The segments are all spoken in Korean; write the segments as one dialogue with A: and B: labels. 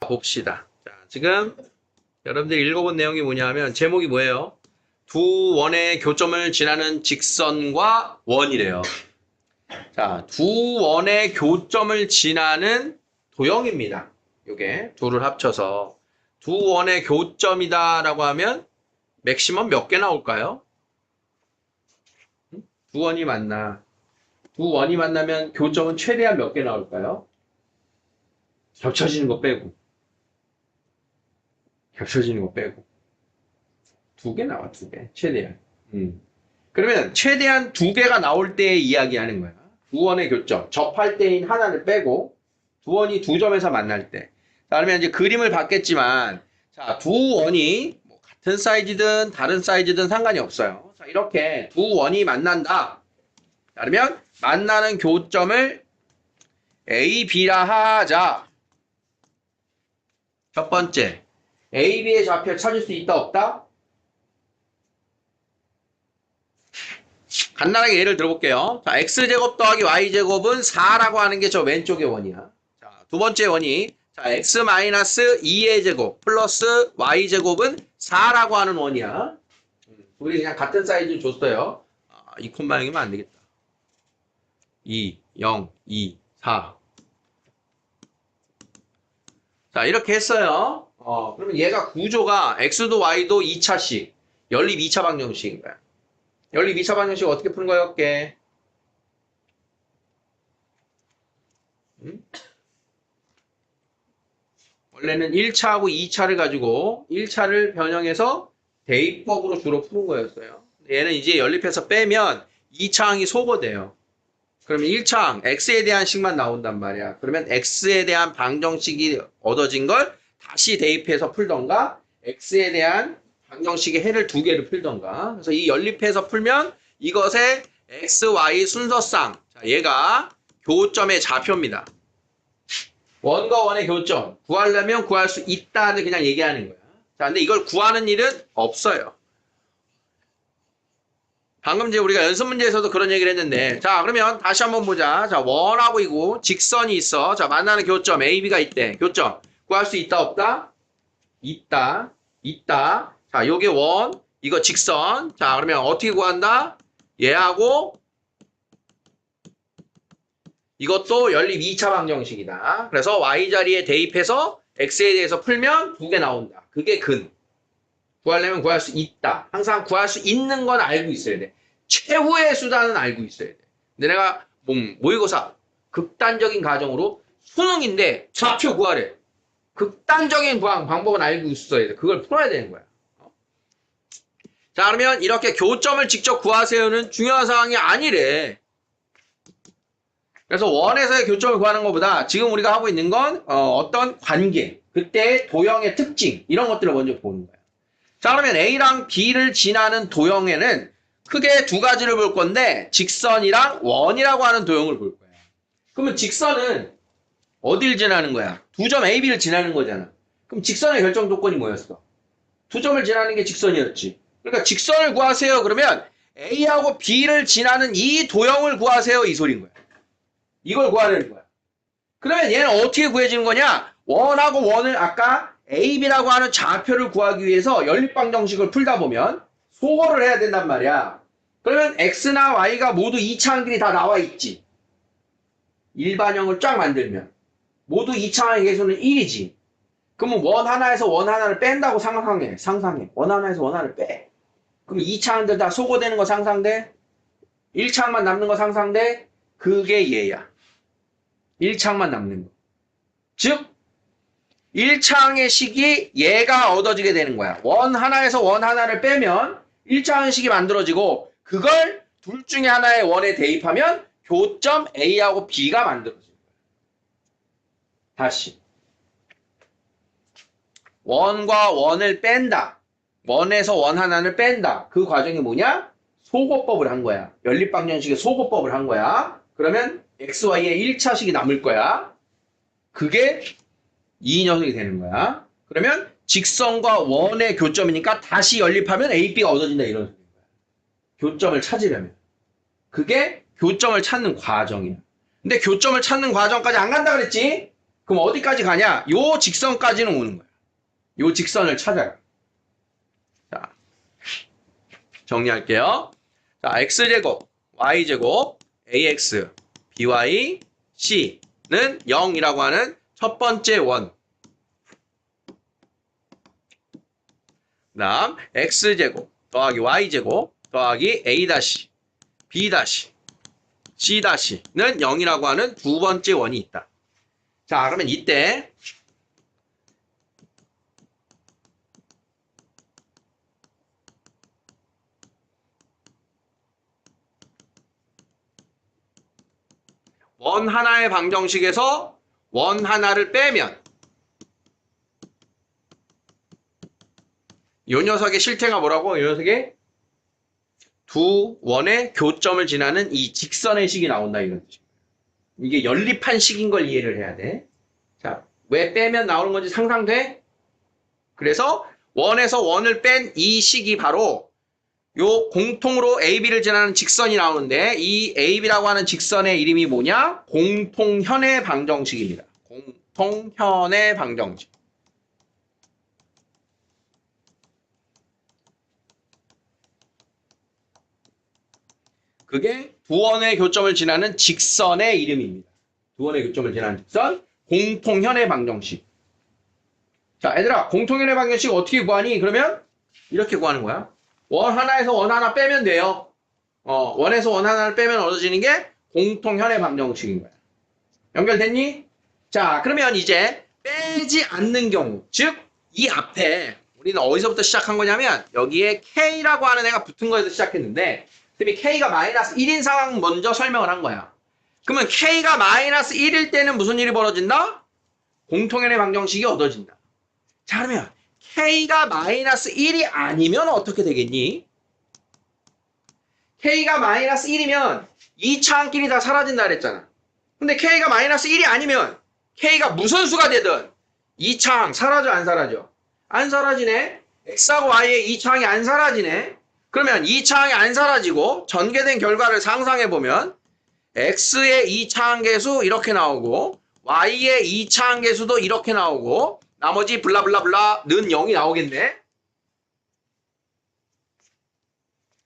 A: 봅시다. 자, 지금 여러분들이 읽어본 내용이 뭐냐면 제목이 뭐예요? 두 원의 교점을 지나는 직선과 원이래요. 자, 두 원의 교점을 지나는 도형입니다. 요게 둘을 합쳐서 두 원의 교점이다라고 하면 맥시멈 몇 개 나올까요? 두 원이 만나. 두 원이 만나면 교점은 최대한 몇 개 나올까요? 겹쳐지는 거 빼고. 겹쳐지는 거 빼고. 두 개 나와, 두 개. 최대한. 그러면 최대한 두 개가 나올 때 이야기하는 거야. 두 원의 교점. 접할 때인 하나를 빼고 두 원이 두 점에서 만날 때. 자, 그러면 이제 그림을 봤겠지만 자, 두 원이 뭐 같은 사이즈든 다른 사이즈든 상관이 없어요. 자, 이렇게 두 원이 만난다. 자, 그러면 만나는 교점을 A, B라 하자. 첫 번째. A, B의 좌표 찾을 수 있다, 없다? 간단하게 예를 들어볼게요. 자, x제곱 더하기 y제곱은 4라고 하는 게 저 왼쪽의 원이야. 자, 두 번째 원이 자, x 마이너스 2의 제곱 플러스 y제곱은 4라고 하는 원이야. 우리 그냥 같은 사이즈 줬어요. 이 콤마형이면 안 되겠다. 2, 0, 2, 4. 자, 이렇게 했어요. 그러면 얘가 구조가 x도 y도 2차식, 연립 2차 방정식인 거야. 연립 2차 방정식 어떻게 푸는 거였게? 원래는 1차하고 2차를 가지고 1차를 변형해서 대입법으로 주로 푸는 거였어요. 얘는 이제 연립해서 빼면 2차항이 소거돼요. 그러면 1차항 x에 대한 식만 나온단 말이야. 그러면 x에 대한 방정식이 얻어진 걸 다시 대입해서 풀던가 x에 대한 방정식의 해를 두 개를 풀던가. 그래서 이 연립해서 풀면 이것의 x, y 순서상 자, 얘가 교점의 좌표입니다. 원과 원의 교점 구하려면 구할 수 있다를 그냥 얘기하는 거야. 자, 근데 이걸 구하는 일은 없어요. 방금 이제 우리가 연습 문제에서도 그런 얘기를 했는데 자, 그러면 다시 한번 보자. 자, 원하고 이고 직선이 있어. 자, 만나는 교점 A, B가 있대. 교점 구할 수 있다, 없다? 있다. 있다. 자, 요게 원, 이거 직선. 자, 그러면 어떻게 구한다? 얘하고 이것도 연립 2차 방정식이다. 그래서 y 자리에 대입해서 x에 대해서 풀면 두 개 나온다. 그게 근. 구하려면 구할 수 있다. 항상 구할 수 있는 건 알고 있어야 돼. 최후의 수단은 알고 있어야 돼. 근데 내가 모의고사 극단적인 가정으로 수능인데 좌표 구하래. 극단적인 방법은 알고 있어야 돼. 그걸 풀어야 되는 거야. 자, 그러면 이렇게 교점을 직접 구하세요는 중요한 상황이 아니래. 그래서 원에서의 교점을 구하는 것보다 지금 우리가 하고 있는 건 어떤 관계, 그때의 도형의 특징 이런 것들을 먼저 보는 거야. 자, 그러면 A랑 B를 지나는 도형에는 크게 두 가지를 볼 건데 직선이랑 원이라고 하는 도형을 볼 거야. 그러면 직선은 어딜 지나는 거야? 두 점 A, B를 지나는 거잖아. 그럼 직선의 결정 조건이 뭐였어? 두 점을 지나는 게 직선이었지. 그러니까 직선을 구하세요. 그러면 A하고 B를 지나는 이 도형을 구하세요. 이 소린 거야. 이걸 구하려는 거야. 그러면 얘는 어떻게 구해지는 거냐? 원하고 원을 아까 A, B라고 하는 좌표를 구하기 위해서 연립방정식을 풀다 보면 소거를 해야 된단 말이야. 그러면 X나 Y가 모두 2차항들이 다 나와 있지. 일반형을 쫙 만들면 모두 2차항의 개수는 1이지. 그러면 원 하나에서 원 하나를 뺀다고 상상해. 원 하나에서 원 하나를 빼. 그럼 2차항들 다 소거되는 거 상상돼? 1차항만 남는 거 상상돼? 그게 얘야. 1차항만 남는 거. 즉 1차항의 식이 얘가 얻어지게 되는 거야. 원 하나에서 원 하나를 빼면 1차항의 식이 만들어지고 그걸 둘 중에 하나의 원에 대입하면 교점 A하고 B가 만들어지는 거야. 다시. 원과 원을 뺀다. 원에서 원 하나를 뺀다. 그 과정이 뭐냐? 소거법을 한 거야. 연립방정식의 소거법을 한 거야. 그러면 XY의 1차식이 남을 거야. 그게 이 녀석이 되는 거야. 그러면 직선과 원의 교점이니까 다시 연립하면 A, B가 얻어진다 이런 소리인 거야. 교점을 찾으려면. 그게 교점을 찾는 과정이야. 근데 교점을 찾는 과정까지 안 간다 그랬지? 그럼 어디까지 가냐? 요 직선까지는 오는 거야. 요 직선을 찾아요. 자, 정리할게요. 자, x제곱, y제곱, ax, by, c는 0이라고 하는 첫 번째 원. 그 다음 x제곱 더하기 y제곱 더하기 a 다시, b 다시, c 다시는 0이라고 하는 두 번째 원이 있다. 자, 그러면 이때 원 하나의 방정식에서 원 하나를 빼면 이 녀석의 실태가 뭐라고? 이 녀석의 두 원의 교점을 지나는 이 직선의 식이 나온다 이런 뜻입니다. 이게 연립한 식인 걸 이해를 해야 돼. 자, 왜 빼면 나오는 건지 상상돼? 그래서 원에서 원을 뺀 이 식이 바로 요 공통으로 AB를 지나는 직선이 나오는데 이 AB라고 하는 직선의 이름이 뭐냐? 공통현의 방정식입니다. 공통현의 방정식. 그게 두 원의 교점을 지나는 직선의 이름입니다. 두 원의 교점을 지나는 직선, 공통현의 방정식. 자, 얘들아, 공통현의 방정식 어떻게 구하니? 그러면 이렇게 구하는 거야. 원 하나에서 원 하나 빼면 돼요. 원에서 원 하나를 빼면 얻어지는 게 공통현의 방정식인 거야. 연결됐니? 자, 그러면 이제 빼지 않는 경우, 즉 이 앞에 우리는 어디서부터 시작한 거냐면 여기에 K라고 하는 애가 붙은 거에서 시작했는데 그럼 K가 마이너스 1인 상황 먼저 설명을 한 거야. 그러면 K가 마이너스 1일 때는 무슨 일이 벌어진다? 공통현의 방정식이 얻어진다. 자, 그러면 K가 마이너스 1이 아니면 어떻게 되겠니? K가 마이너스 1이면 이 차항끼리 다 사라진다 그랬잖아. 근데 K가 마이너스 1이 아니면 K가 무슨 수가 되든 이 차항 사라져 안 사라져? 안 사라지네. X하고 Y의 이 차항이 안 사라지네. 그러면 이 차항이 안 사라지고 전개된 결과를 상상해보면 X의 이 차항계수 이렇게 나오고 Y의 이 차항계수도 이렇게 나오고 나머지 블라블라블라는 0이 나오겠네.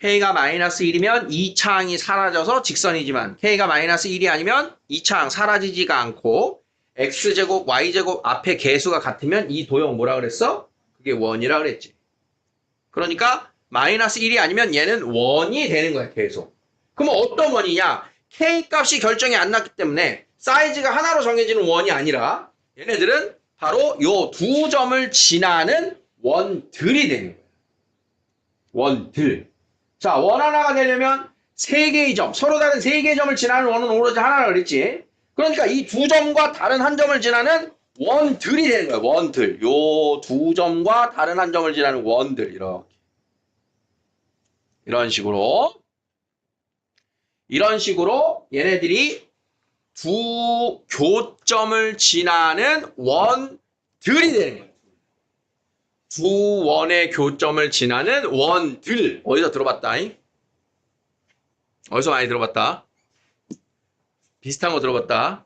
A: K가 마이너스 1이면 이 차항이 사라져서 직선이지만 K가 마이너스 1이 아니면 이 차항 사라지지가 않고 X제곱, Y제곱 앞에 개수가 같으면 이 도형 뭐라 그랬어? 그게 원이라 그랬지. 그러니까 마이너스 1이 아니면 얘는 원이 되는 거야, 계속. 그러면 어떤 원이냐? K 값이 결정이 안 났기 때문에 사이즈가 하나로 정해지는 원이 아니라 얘네들은 바로 요 두 점을 지나는 원들이 되는 거예요. 원들. 자, 원 하나가 되려면 세 개의 점, 서로 다른 세 개의 점을 지나는 원은 오로지 하나라 그랬지. 그러니까 이 두 점과 다른 한 점을 지나는 원들이 되는 거예요. 원들. 요 두 점과 다른 한 점을 지나는 원들. 이런 식으로 얘네들이 두 교점을 지나는 원들이 되는 거예요. 두 원의 교점을 지나는 원들. 어디서 들어봤다? 어디서 많이 들어봤다? 비슷한 거 들어봤다?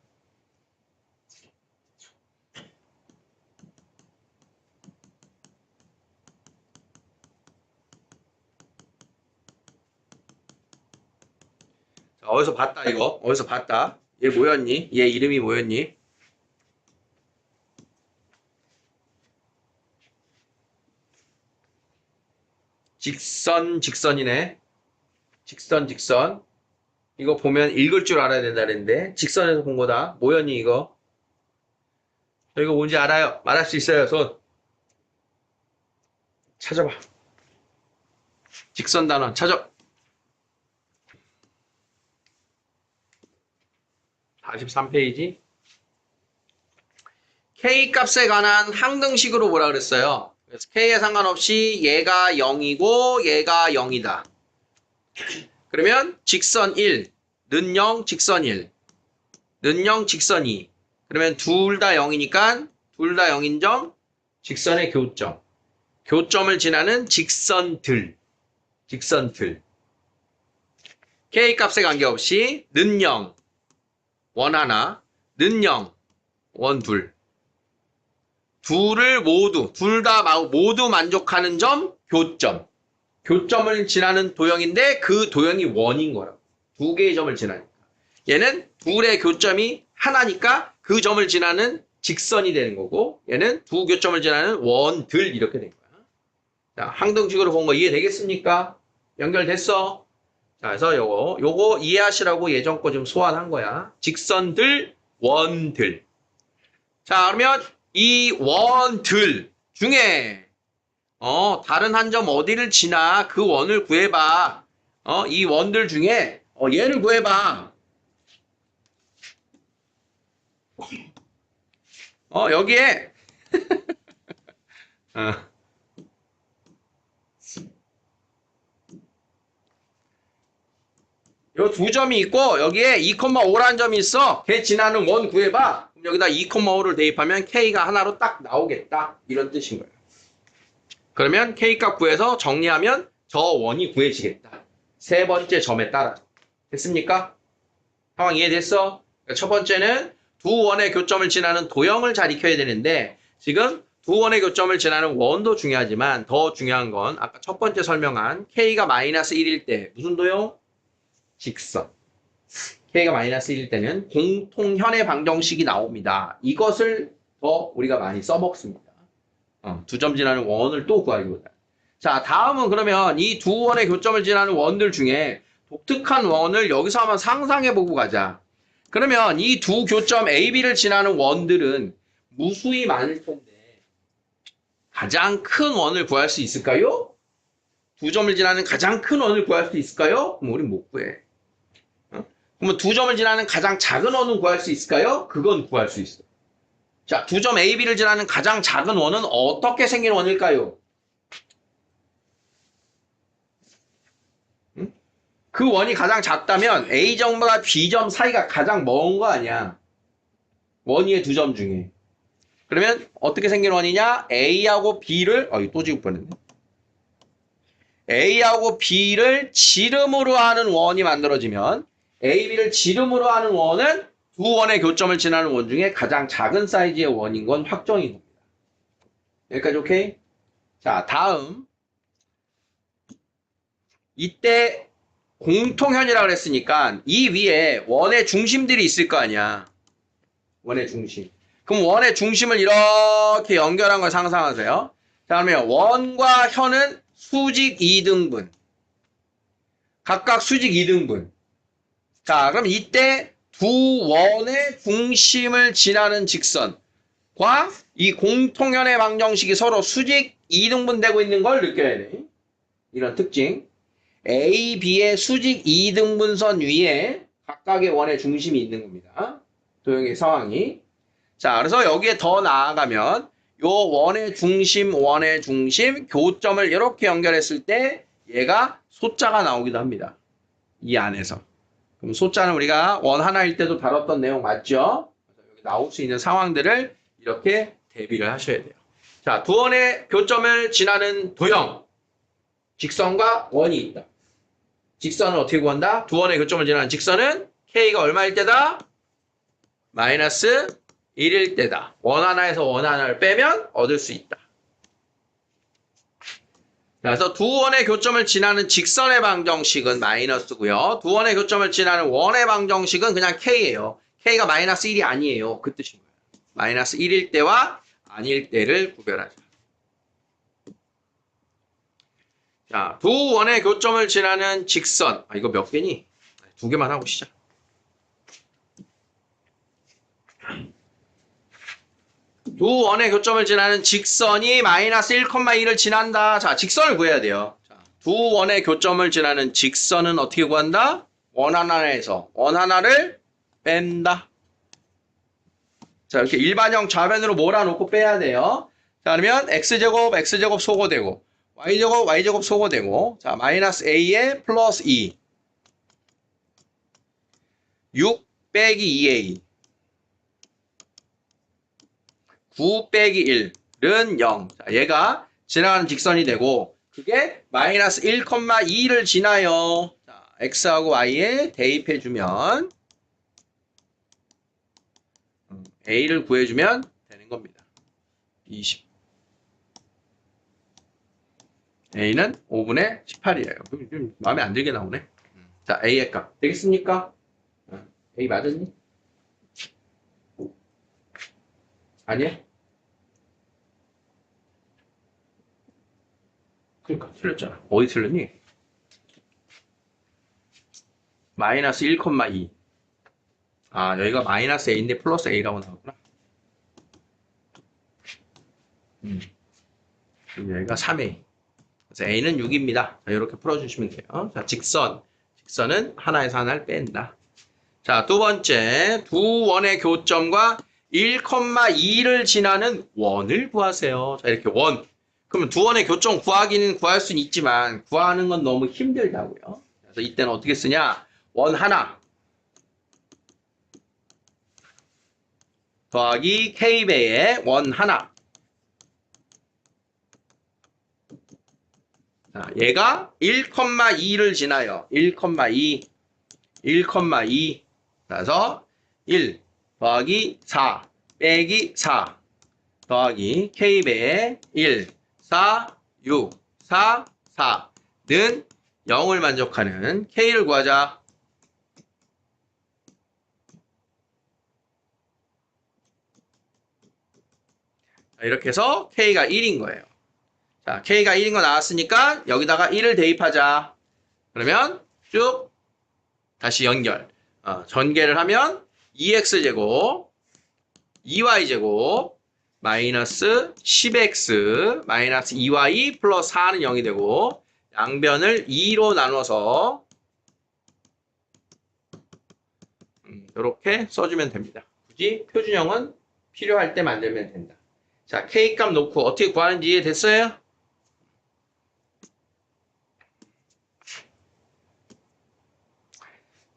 A: 자, 어디서 봤다 이거? 어디서 봤다? 얘 뭐였니? 얘 이름이 뭐였니? 직선이네. 직선. 이거 보면 읽을 줄 알아야 된다는데 직선에서 본 거다. 뭐였니 이거? 저 이거 뭔지 알아요. 말할 수 있어요. 손. 찾아봐. 직선 단원 찾아. 43페이지. K 값에 관한 항등식으로 뭐라 그랬어요? 그래서 K에 상관없이 얘가 0이고 얘가 0이다. 그러면 직선 1, 는 0, 직선 1, 는 0, 직선 2. 그러면 둘 다 0이니까 둘 다 0인 점, 직선의 교점. 교점을 지나는 직선들. K 값에 관계없이 는 0, 원 하나, 는 0, 원 둘. 둘을 둘 다 모두 만족하는 점, 교점. 교점을 지나는 도형인데 그 도형이 원인 거라고. 두 개의 점을 지나니까. 얘는 둘의 교점이 하나니까 그 점을 지나는 직선이 되는 거고, 얘는 두 교점을 지나는 원들 이렇게 된 거야. 자, 항등식으로 본 거 이해되겠습니까? 연결됐어? 자, 그래서 요거 이해하시라고 예전 거 좀 소환한 거야. 직선들, 원들. 자, 그러면 이 원들 중에 다른 한 점 어디를 지나 그 원을 구해봐. 이 원들 중에 얘를 구해봐. 여기에 요 두 점이 있고 여기에 2,5라는 점이 있어. 걔 지나는 원 구해봐. 그럼 여기다 2,5를 대입하면 K가 하나로 딱 나오겠다. 이런 뜻인 거예요. 그러면 K값 구해서 정리하면 저 원이 구해지겠다. 세 번째 점에 따라. 됐습니까? 상황 이해됐어? 그러니까 첫 번째는 두 원의 교점을 지나는 도형을 잘 익혀야 되는데 지금 두 원의 교점을 지나는 원도 중요하지만 더 중요한 건 아까 첫 번째 설명한 K가 마이너스 1일 때 무슨 도형? 직선. K가 마이너스 1일 때는 공통현의 방정식이 나옵니다. 이것을 더 우리가 많이 써먹습니다. 두 점 지나는 원을 또 구하기보다. 자, 다음은 그러면 이 두 원의 교점을 지나는 원들 중에 독특한 원을 여기서 한번 상상해보고 가자. 그러면 이 두 교점 A, B를 지나는 원들은 무수히 많을 텐데 가장 큰 원을 구할 수 있을까요? 두 점을 지나는 가장 큰 원을 구할 수 있을까요? 그럼 우린 못 구해. 그러면 두 점을 지나는 가장 작은 원은 구할 수 있을까요? 그건 구할 수 있어. 자, 두 점 A, B를 지나는 가장 작은 원은 어떻게 생긴 원일까요? 그 원이 가장 작다면 A점과 B점 사이가 가장 먼 거 아니야. 원위의 두 점 중에. 그러면 어떻게 생긴 원이냐? A하고 B를 이거 또 지울 뻔했네. A하고 B를 지름으로 하는 원이 만들어지면 A, B를 지름으로 하는 원은 두 원의 교점을 지나는 원 중에 가장 작은 사이즈의 원인 건 확정이 됩니다. 여기까지 오케이? 자, 다음. 이때 공통현이라고 그랬으니까 이 위에 원의 중심들이 있을 거 아니야. 원의 중심. 그럼 원의 중심을 이렇게 연결한 걸 상상하세요. 자, 그러면 원과 현은 수직 2등분. 각각 수직 2등분. 자, 그럼 이때 두 원의 중심을 지나는 직선과 이 공통현의 방정식이 서로 수직 2등분 되고 있는 걸 느껴야 돼. 이런 특징. A, B의 수직 2등분선 위에 각각의 원의 중심이 있는 겁니다. 도형의 상황이. 자, 그래서 여기에 더 나아가면 요 원의 중심, 교점을 이렇게 연결했을 때 얘가 소자가 나오기도 합니다. 이 안에서. 그럼 소자는 우리가 원 하나일 때도 다뤘던 내용 맞죠? 여기 나올 수 있는 상황들을 이렇게 대비를 하셔야 돼요. 자, 두 원의 교점을 지나는 도형. 직선과 원이 있다. 직선을 어떻게 구한다? 두 원의 교점을 지나는 직선은 K가 얼마일 때다? 마이너스 1일 때다. 원 하나에서 원 하나를 빼면 얻을 수 있다. 그래서 두 원의 교점을 지나는 직선의 방정식은 마이너스고요. 두 원의 교점을 지나는 원의 방정식은 그냥 K예요. K가 마이너스 1이 아니에요. 그 뜻인 거예요. 마이너스 1일 때와 아닐 때를 구별하자. 자, 두 원의 교점을 지나는 직선. 이거 몇 개니? 두 개만 하고 시작. 두 원의 교점을 지나는 직선이 마이너스 1,2를 지난다. 자, 직선을 구해야 돼요. 자, 두 원의 교점을 지나는 직선은 어떻게 구한다? 원 하나에서 원 하나를 뺀다. 자, 이렇게 일반형 좌변으로 몰아놓고 빼야 돼요. 자, 그러면 x제곱 소거되고 y제곱 소거되고 자, 마이너스 a에 플러스 2 6 빼기 2a 9 빼기 1은 0. 자, 얘가 지나가는 직선이 되고 그게 마이너스 1,2를 지나요. 자, x하고 y에 대입해주면 A를 구해주면 되는 겁니다. 20. A는 5분의 18이에요. 좀 마음에 안 들게 나오네. 자, A의 값. 되겠습니까? A 맞았니? 아니야? 그러니까 틀렸잖아. 어디 틀렸니? 마이너스 1,2. 아, 여기가 마이너스 A인데 플러스 A라고 나왔구나. 여기가 3A. 그래서 A는 6입니다. 자, 이렇게 풀어주시면 돼요. 자, 직선은 하나에서 하나를 뺀다. 자, 두 번째, 두 원의 교점과 1,2를 지나는 원을 구하세요. 자, 이렇게 원. 그러면 두 원의 교점 구할 수는 있지만 구하는 건 너무 힘들다고요. 그래서 이때는 어떻게 쓰냐? 원 하나 더하기 K배의 원 하나. 자, 얘가 1,2를 지나요. 1,2. 그래서 1 더하기 4 빼기 4 더하기 K배의 1, 4, 6, 4, 4는 0을 만족하는 K를 구하자. 자, 이렇게 해서 K가 1인 거예요. 자, K가 1인 거 나왔으니까 여기다가 1을 대입하자. 그러면 쭉 다시 연결. 전개를 하면 2x제곱, 2y제곱, 마이너스 10x, 마이너스 2y 플러스 4는 0이 되고 양변을 2로 나눠서 이렇게 써주면 됩니다. 굳이 표준형은 필요할 때 만들면 된다. 자, K값 놓고 어떻게 구하는지 이해됐어요?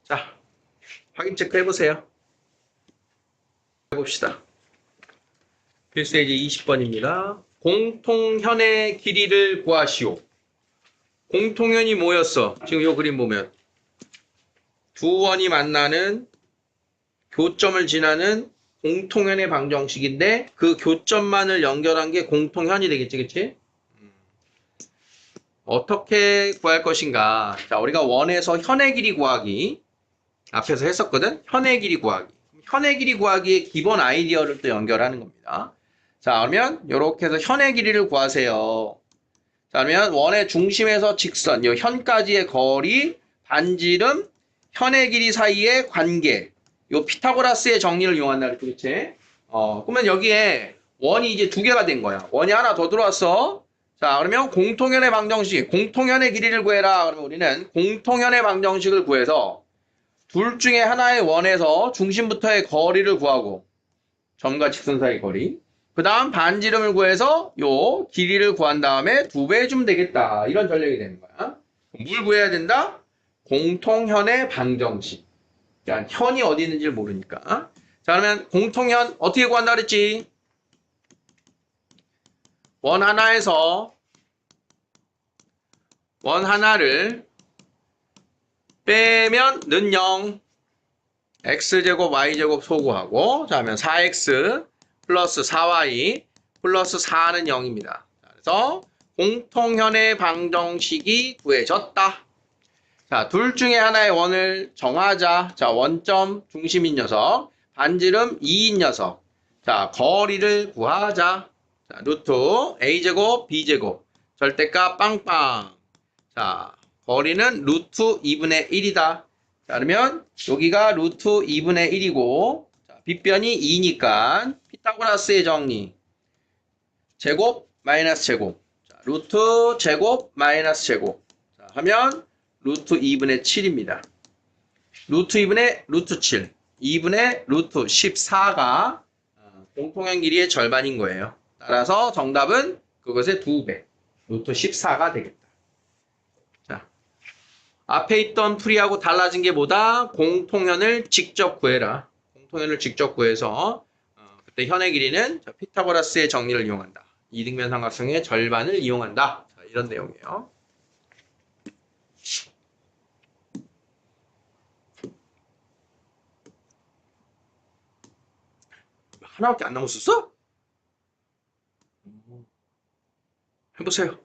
A: 자, 확인 체크 해보세요. 해봅시다. 필수예제 20번입니다. 공통현의 길이를 구하시오. 공통현이 뭐였어? 지금 이 그림 보면 두 원이 만나는 교점을 지나는 공통현의 방정식인데 그 교점만을 연결한 게 공통현이 되겠지, 그치? 어떻게 구할 것인가? 자, 우리가 원에서 현의 길이 구하기 앞에서 했었거든? 현의 길이 구하기. 현의 길이 구하기의 기본 아이디어를 또 연결하는 겁니다. 자, 그러면 이렇게 해서 현의 길이를 구하세요. 자, 그러면 원의 중심에서 직선, 요 현까지의 거리, 반지름, 현의 길이 사이의 관계. 요 피타고라스의 정리를 이용한다 그랬죠, 그치? 그러면 여기에 원이 이제 두 개가 된 거야. 원이 하나 더 들어왔어. 자, 그러면 공통현의 방정식, 공통현의 길이를 구해라. 그러면 우리는 공통현의 방정식을 구해서 둘 중에 하나의 원에서 중심부터의 거리를 구하고 점과 직선 사이 거리. 그 다음 반지름을 구해서 요 길이를 구한 다음에 2배 해주면 되겠다. 이런 전략이 되는 거야. 뭘 구해야 된다? 공통현의 방정식. 그러니까 현이 어디 있는지를 모르니까. 자, 그러면 공통현 어떻게 구한다 그랬지? 원 하나에서 원 하나를 빼면 는 0. x제곱 y제곱 소구하고 자, 하면 4x 플러스 4y 플러스 4는 0입니다. 그래서 공통현의 방정식이 구해졌다. 자, 둘 중에 하나의 원을 정하자. 자, 원점 중심인 녀석, 반지름 2인 녀석. 자, 거리를 구하자. 자, 루트 a제곱 b제곱 절대값 빵빵. 자, 거리는 루트 2분의 1이다. 자, 그러면 여기가 루트 2분의 1이고 자, 빗변이 2니까 피타고라스의 정리. 제곱 마이너스 제곱. 자, 루트 제곱 마이너스 제곱. 자, 하면 루트 2분의 7입니다. 루트 2분의 루트 7. 2분의 루트 14가 공통현 길이의 절반인 거예요. 따라서 정답은 그것의 2배. 루트 14가 되겠다. 자, 앞에 있던 풀이하고 달라진 게 뭐다? 공통현을 직접 구해라. 공통현을 직접 구해서 그때 현의 길이는 피타고라스의 정리를 이용한다. 이등변 삼각형의 절반을 이용한다. 자, 이런 내용이에요. 하나밖에 안 남았었어? 해보세요.